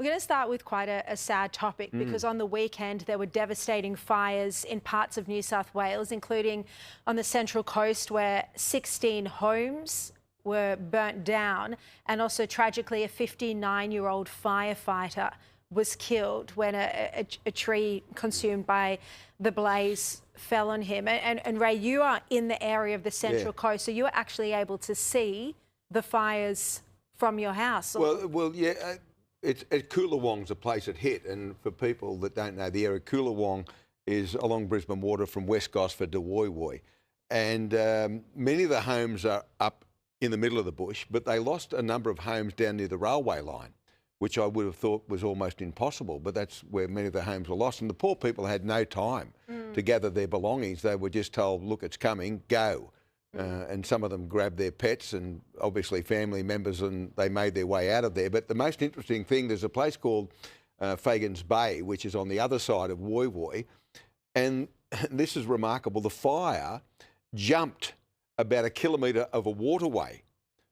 We're going to start with quite a sad topic because on the weekend there were devastating fires in parts of New South Wales, including on the Central Coast where 16 homes were burnt down, and also tragically a 59-year-old firefighter was killed when a tree consumed by the blaze fell on him. And Ray, you are in the area of the Central Coast, so you were actually able to see the fires from your house. Well, yeah. Coolawong's a place it hit, and for people that don't know the area, Coolawong is along Brisbane Water from West Gosford to Woy Woy. And many of the homes are up in the middle of the bush, but they lost a number of homes down near the railway line, which I would have thought was almost impossible, but that's where many of the homes were lost. And the poor people had no time to gather their belongings. They were just told, look, it's coming, go. And some of them grabbed their pets and obviously family members, and they made their way out of there. But the most interesting thing, there's a place called Fagan's Bay, which is on the other side of Woy Woy. And this is remarkable. The fire jumped about a kilometre of a waterway.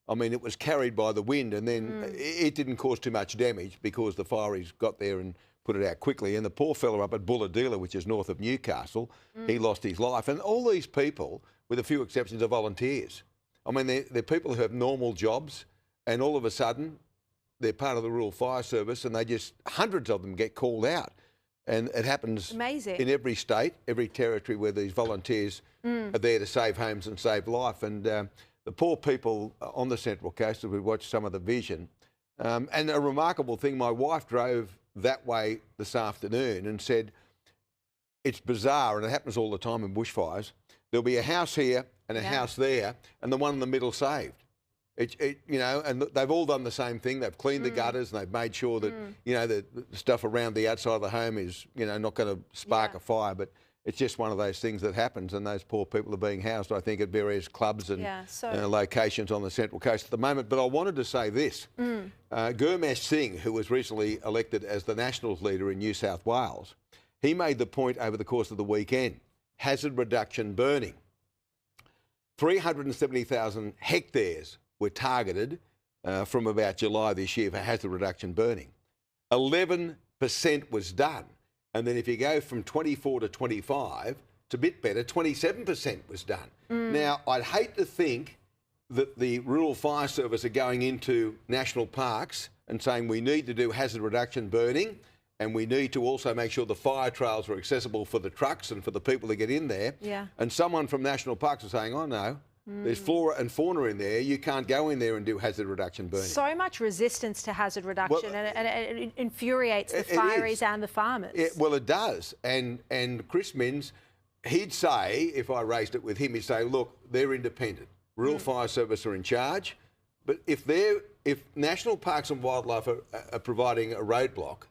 I mean, it was carried by the wind, and then it didn't cause too much damage because the fireys got there and put it out quickly. And the poor fella up at Bulahdelah, which is north of Newcastle, he lost his life. And all these people, with a few exceptions, are volunteers. I mean, they're people who have normal jobs, and all of a sudden they're part of the Rural Fire Service, and hundreds of them get called out. And it happens in every state, every territory where these volunteers are there to save homes and save life. And the poor people on the Central Coast, as we watched some of the vision. And a remarkable thing, my wife drove that way this afternoon and said, it's bizarre, and it happens all the time in bushfires. There'll be a house here and a house there, and the one in the middle saved. You know, and they've all done the same thing. They've cleaned the gutters, and they've made sure that, you know, the stuff around the outside of the home is, you know, not going to spark a fire. But it's just one of those things that happens, and those poor people are being housed, I think, at various clubs and locations on the Central Coast at the moment. But I wanted to say this. Gurmesh Singh, who was recently elected as the Nationals leader in New South Wales, he made the point over the course of the weekend, hazard reduction burning. 370,000 hectares were targeted from about July this year for hazard reduction burning. 11% was done. And then if you go from 24 to 25, it's a bit better, 27% was done. Now, I'd hate to think that the Rural Fire Service are going into national parks and saying we need to do hazard reduction burning, and we need to also make sure the fire trails are accessible for the trucks and for the people that get in there. And someone from National Parks is saying, oh no, there's flora and fauna in there. You can't go in there and do hazard reduction burning. So much resistance to hazard reduction, and it infuriates the fireys and the farmers. Well, it does. And Chris Minns, he'd say, if I raised it with him, he'd say, look, they're independent. Rural Fire Service are in charge. But if National Parks and Wildlife are providing a roadblock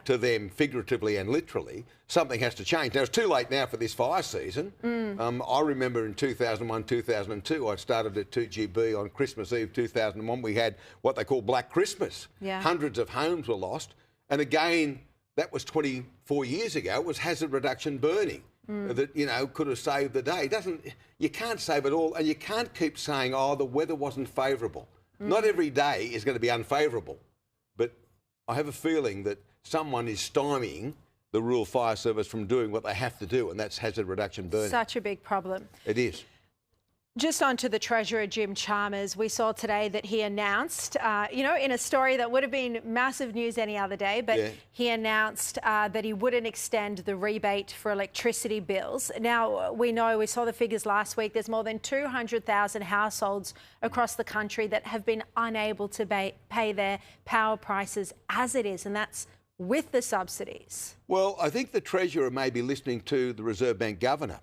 to them figuratively and literally, something has to change. Now, it's too late now for this fire season. I remember in 2001, 2002, I started at 2GB on Christmas Eve 2001. We had what they call Black Christmas. Hundreds of homes were lost. And again, that was 24 years ago. It was hazard reduction burning that, you know, could have saved the day. You can't save it all, and you can't keep saying, oh, the weather wasn't favourable. Not every day is going to be unfavourable. But I have a feeling that someone is stymieing the Rural Fire Service from doing what they have to do, and that's hazard reduction burning. Such a big problem. It is. Just on to the Treasurer Jim Chalmers. We saw today that he announced, you know, in a story that would have been massive news any other day, but he announced that he wouldn't extend the rebate for electricity bills. Now, we saw the figures last week, there's more than 200,000 households across the country that have been unable to pay their power prices as it is, and that's with the subsidies. Well, I think the Treasurer may be listening to the Reserve Bank Governor.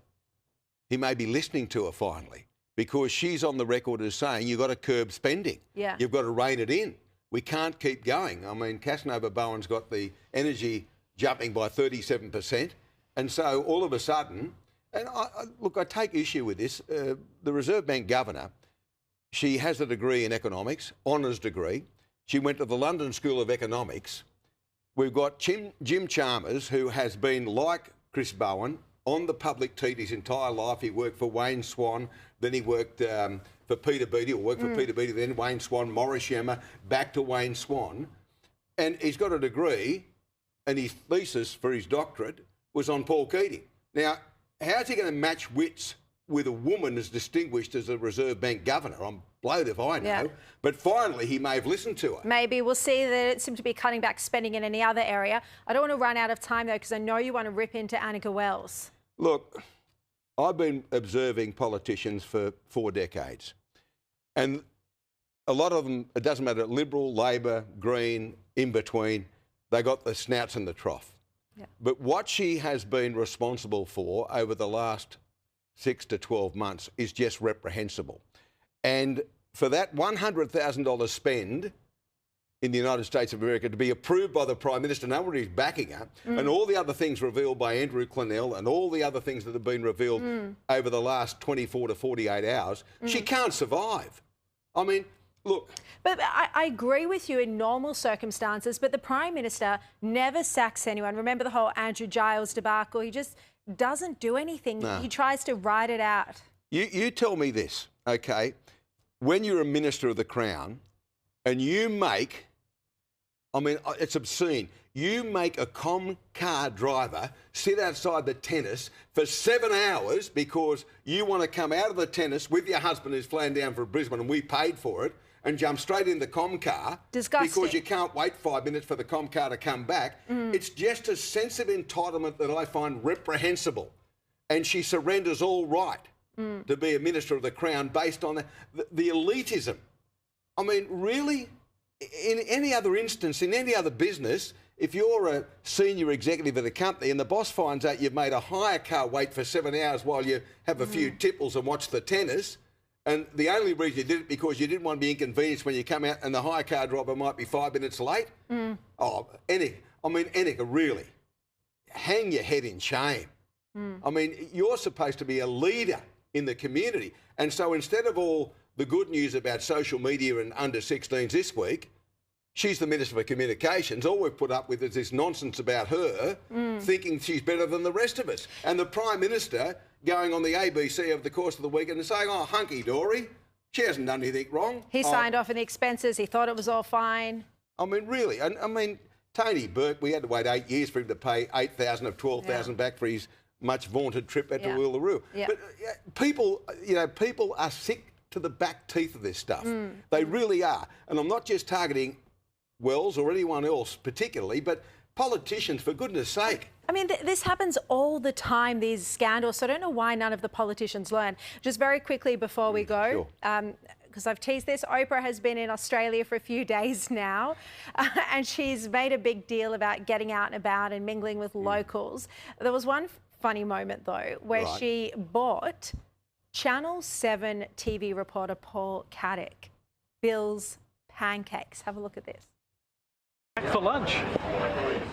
He may be listening to her finally, because she's on the record as saying you've got to curb spending. You've got to rein it in. We can't keep going. I mean, Casanova Bowen's got the energy jumping by 37%. And so all of a sudden, and look, I take issue with this. The Reserve Bank Governor, she has a degree in economics, honours degree. She went to the London School of Economics. We've got Jim Chalmers, who has been, like Chris Bowen, on the public teat his entire life. He worked for Wayne Swan, then he worked for Peter Beattie, or worked for Peter Beattie, then Wayne Swan, Morris Yema, back to Wayne Swan. And he's got a degree, and his thesis for his doctorate was on Paul Keating. Now, how's he going to match wits with a woman as distinguished as a Reserve Bank governor? I'm blowed if I know. Yeah. But finally, he may have listened to her. Maybe. We'll see that it seems to be cutting back spending in any other area. I don't want to run out of time, though, because I know you want to rip into Annika Wells. Look, I've been observing politicians for 4 decades. And a lot of them, it doesn't matter, Liberal, Labor, Green, in between, they got the snouts in the trough. Yeah. But what she has been responsible for over the last 6 to 12 months is just reprehensible. And for that $100,000 spend in the United States of America to be approved by the Prime Minister, nobody's backing her, and all the other things revealed by Andrew Clennell and all the other things that have been revealed over the last 24 to 48 hours, she can't survive. I mean, look. But I agree with you in normal circumstances, but the Prime Minister never sacks anyone. Remember the whole Andrew Giles debacle? He just doesn't do anything. No. He tries to ride it out. You tell me this, okay? When you're a Minister of the Crown and you make, I mean, it's obscene, you make a car driver sit outside the tennis for 7 hours because you want to come out of the tennis with your husband who's flown down from Brisbane and we paid for it, and jump straight in the car because you can't wait 5 minutes for the car to come back. It's just a sense of entitlement that I find reprehensible. And she surrenders all right to be a Minister of the Crown based on the elitism. I mean, really? In any other instance, in any other business, if you're a senior executive of a company and the boss finds out you've made a hire car wait for 7 hours while you have a few tipples and watch the tennis, and the only reason you did it because you didn't want to be inconvenienced when you come out and the hire car driver might be 5 minutes late. Oh, Annika, really, hang your head in shame. I mean, you're supposed to be a leader in the community. And so instead of all the good news about social media and under 16s this week, she's the Minister for Communications. All we've put up with is this nonsense about her, thinking she's better than the rest of us. And the Prime Minister going on the ABC over the course of the weekend and saying, oh, hunky-dory, she hasn't done anything wrong. He signed off on the expenses. He thought it was all fine. I mean, really. And I mean, Tony Burke, we had to wait 8 years for him to pay $8,000 of $12,000 back for his much vaunted trip out to Uluru. But people, people are sick to the back teeth of this stuff. They really are. And I'm not just targeting Wells or anyone else particularly, but politicians, for goodness sake. I mean, this happens all the time, these scandals, so I don't know why none of the politicians learn. Just very quickly before we go, because I've teased this, Oprah has been in Australia for a few days now, and she's made a big deal about getting out and about and mingling with locals. There was one funny moment, though, where she bought Channel 7 TV reporter Paul Caddick Bill's pancakes. Have a look at this. Back for lunch?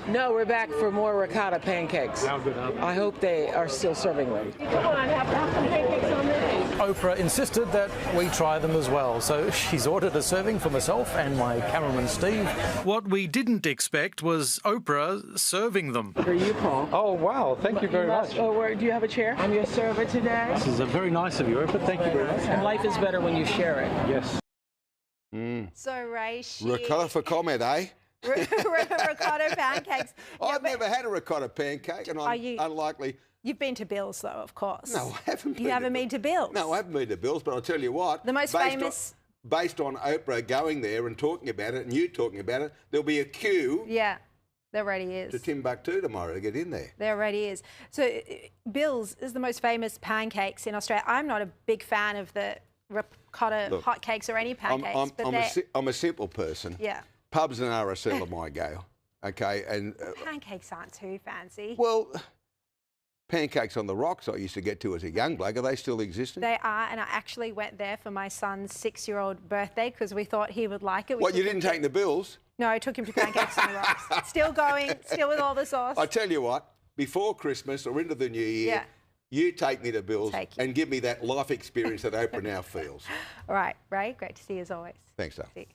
No, we're back for more ricotta pancakes. How good are they? I hope they are still serving them. Come on, have some pancakes on this. Oprah insisted that we try them as well, so she's ordered a serving for myself and my cameraman Steve. What we didn't expect was Oprah serving them. For you, Paul. Oh, wow, thank you very much. Oh, do you have a chair? I'm your server today. This is very nice of you, Oprah. Thank you very much. And life is better when you share it. Yes. So, Ray, Ricotta for comment, eh? ricotta pancakes. I've never had a ricotta pancake, and I'm unlikely. You've been to Bill's, though, of course. No, I haven't been. You haven't been to Bill's? No, I haven't been to Bill's, but I'll tell you what. The most famous... Based on Oprah going there and talking about it and you talking about it, there'll be a queue... Yeah, there already is. ...to Timbuktu tomorrow to get in there. There already is. So Bill's is the most famous pancakes in Australia. I'm not a big fan of the ricotta hotcakes or any pancakes. I'm a simple person. Yeah. Pubs and RSL are my go, okay? And pancakes aren't too fancy. Well, Pancakes on the Rocks I used to get to as a young bloke. Are they still existing? They are, and I actually went there for my son's 6-year-old birthday because we thought he would like it. What, you didn't take the Bills? No, I took him to Pancakes on the Rocks. Still going, still with all the sauce. I tell you what, before Christmas or into the new year, you take me to Bills and give me that life experience that Oprah now feels. All right, Ray, great to see you as always. Thanks, Dale. See you.